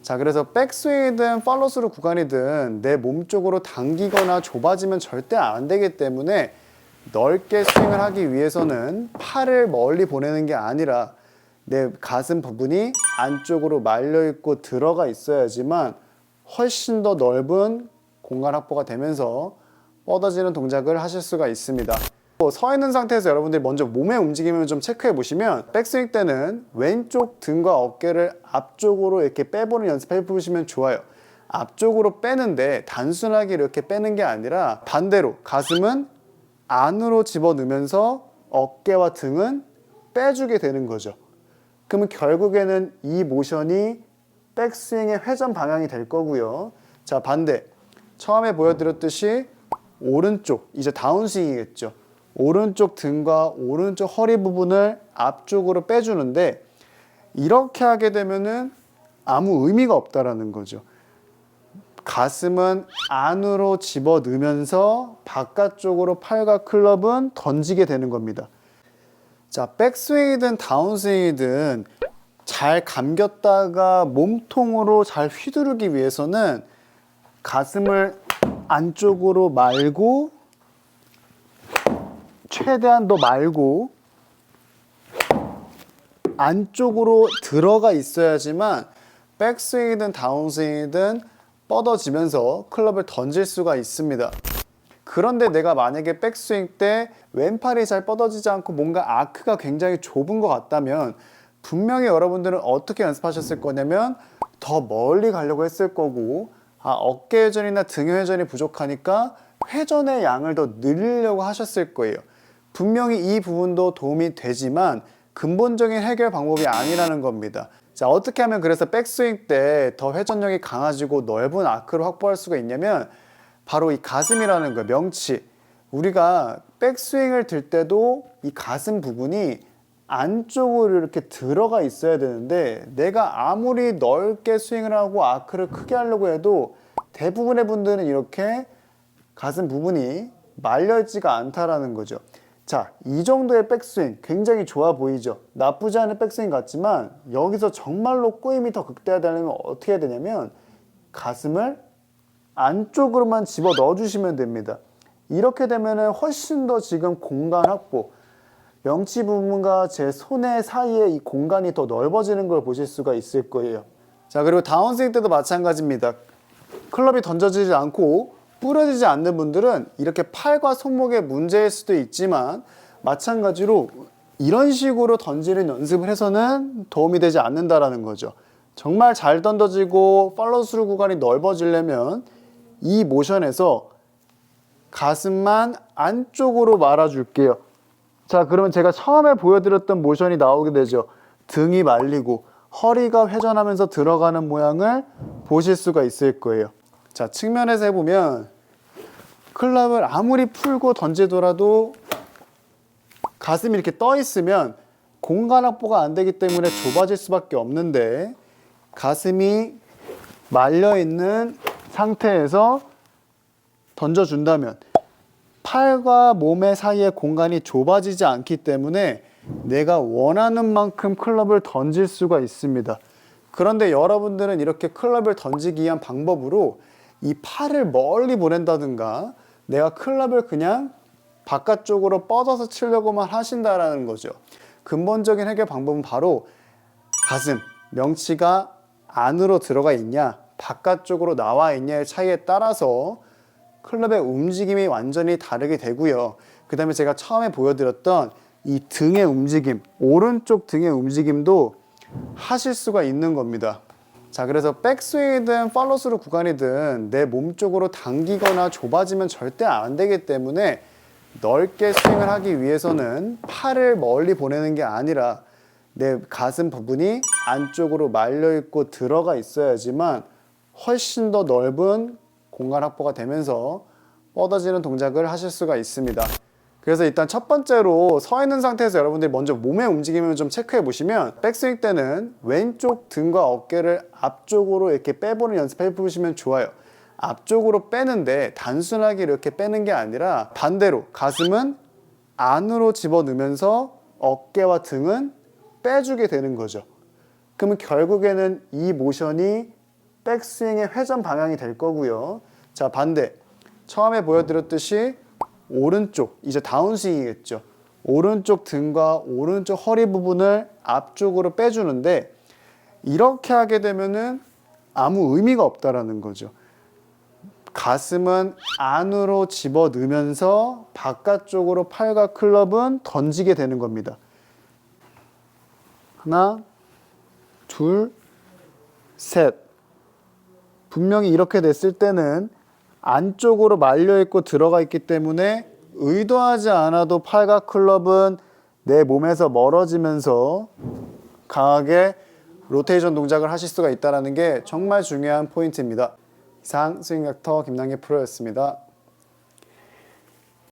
자, 그래서 백스윙이든 팔로스루 구간이든 내 몸 쪽으로 당기거나 좁아지면 절대 안 되기 때문에 넓게 스윙을 하기 위해서는 팔을 멀리 보내는 게 아니라 내 가슴 부분이 안쪽으로 말려 있고 들어가 있어야지만 훨씬 더 넓은 공간 확보가 되면서 뻗어지는 동작을 하실 수가 있습니다. 서 있는 상태에서 여러분들이 먼저 몸의 움직임을 좀 체크해 보시면 백스윙 때는 왼쪽 등과 어깨를 앞쪽으로 이렇게 빼보는 연습해 보시면 좋아요. 앞쪽으로 빼는데 단순하게 이렇게 빼는 게 아니라 반대로 가슴은 안으로 집어넣으면서 어깨와 등은 빼주게 되는 거죠. 그러면 결국에는 이 모션이 백스윙의 회전 방향이 될 거고요. 자, 반대. 처음에 보여드렸듯이 오른쪽, 이제 다운스윙이겠죠. 오른쪽 등과 오른쪽 허리 부분을 앞쪽으로 빼주는데 이렇게 하게 되면은 아무 의미가 없다라는 거죠. 가슴은 안으로 집어넣으면서 바깥쪽으로 팔과 클럽은 던지게 되는 겁니다. 자, 백스윙이든 다운스윙이든 잘 감겼다가 몸통으로 잘 휘두르기 위해서는 가슴을 안쪽으로 말고 최대한 더 말고 안쪽으로 들어가 있어야지만 백스윙이든 다운스윙이든 뻗어지면서 클럽을 던질 수가 있습니다. 그런데 내가 만약에 백스윙 때 왼팔이 잘 뻗어지지 않고 뭔가 아크가 굉장히 좁은 것 같다면 분명히 여러분들은 어떻게 연습하셨을 거냐면 더 멀리 가려고 했을 거고 어깨 회전이나 등 회전이 부족하니까 회전의 양을 더 늘리려고 하셨을 거예요. 분명히 이 부분도 도움이 되지만 근본적인 해결 방법이 아니라는 겁니다. 자, 어떻게 하면 그래서 백스윙 때 더 회전력이 강해지고 넓은 아크를 확보할 수가 있냐면 바로 이 가슴이라는 거예요. 명치. 우리가 백스윙을 들 때도 이 가슴 부분이 안쪽으로 이렇게 들어가 있어야 되는데 내가 아무리 넓게 스윙을 하고 아크를 크게 하려고 해도 대부분의 분들은 이렇게 가슴 부분이 말려있지가 않다라는 거죠. 자, 이 정도의 백스윙 굉장히 좋아 보이죠? 나쁘지 않은 백스윙 같지만 여기서 정말로 꼬임이 더 극대화되려면 어떻게 해야 되냐면 가슴을 안쪽으로만 집어 넣어 주시면 됩니다. 이렇게 되면 훨씬 더 지금 공간 확보, 명치 부분과 제 손의 사이에 이 공간이 더 넓어지는 걸 보실 수가 있을 거예요. 자, 그리고 다운스윙 때도 마찬가지입니다. 클럽이 던져지지 않고 부러지지 않는 분들은 이렇게 팔과 손목의 문제일 수도 있지만 마찬가지로 이런 식으로 던지는 연습을 해서는 도움이 되지 않는다라는 거죠. 정말 잘 던져지고 팔로우스루 구간이 넓어지려면 이 모션에서 가슴만 안쪽으로 말아줄게요. 자, 그러면 제가 처음에 보여드렸던 모션이 나오게 되죠. 등이 말리고 허리가 회전하면서 들어가는 모양을 보실 수가 있을 거예요. 자, 측면에서 해보면 클럽을 아무리 풀고 던지더라도 가슴이 이렇게 떠 있으면 공간 확보가 안 되기 때문에 좁아질 수밖에 없는데 가슴이 말려 있는 상태에서 던져준다면 팔과 몸의 사이의 공간이 좁아지지 않기 때문에 내가 원하는 만큼 클럽을 던질 수가 있습니다. 그런데 여러분들은 이렇게 클럽을 던지기 위한 방법으로 이 팔을 멀리 보낸다든가 내가 클럽을 그냥 바깥쪽으로 뻗어서 치려고만 하신다라는 거죠. 근본적인 해결 방법은 바로 가슴, 명치가 안으로 들어가 있냐 바깥쪽으로 나와 있냐의 차이에 따라서 클럽의 움직임이 완전히 다르게 되고요. 그 다음에 제가 처음에 보여드렸던 이 등의 움직임, 오른쪽 등의 움직임도 하실 수가 있는 겁니다. 자, 그래서 백스윙이든 팔로스루 구간이든 내 몸 쪽으로 당기거나 좁아지면 절대 안 되기 때문에 넓게 스윙을 하기 위해서는 팔을 멀리 보내는 게 아니라 내 가슴 부분이 안쪽으로 말려 있고 들어가 있어야지만 훨씬 더 넓은 공간 확보가 되면서 뻗어지는 동작을 하실 수가 있습니다. 그래서 일단 첫 번째로 서 있는 상태에서 여러분들이 먼저 몸의 움직임을 좀 체크해 보시면 백스윙 때는 왼쪽 등과 어깨를 앞쪽으로 이렇게 빼보는 연습해 보시면 좋아요. 앞쪽으로 빼는데 단순하게 이렇게 빼는 게 아니라 반대로 가슴은 안으로 집어넣으면서 어깨와 등은 빼주게 되는 거죠. 그러면 결국에는 이 모션이 백스윙의 회전 방향이 될 거고요. 자, 반대. 처음에 보여드렸듯이 오른쪽, 이제 다운스윙이겠죠. 오른쪽 등과 오른쪽 허리 부분을 앞쪽으로 빼주는데 이렇게 하게 되면은 아무 의미가 없다라는 거죠. 가슴은 안으로 집어 넣으면서 바깥쪽으로 팔과 클럽은 던지게 되는 겁니다. 하나, 둘, 셋. 분명히 이렇게 됐을 때는 안쪽으로 말려 있고 들어가 있기 때문에 의도하지 않아도 팔과 클럽은 내 몸에서 멀어지면서 강하게 로테이션 동작을 하실 수가 있다는 게 정말 중요한 포인트입니다. 이상 스윙 닥터 김남기 프로였습니다.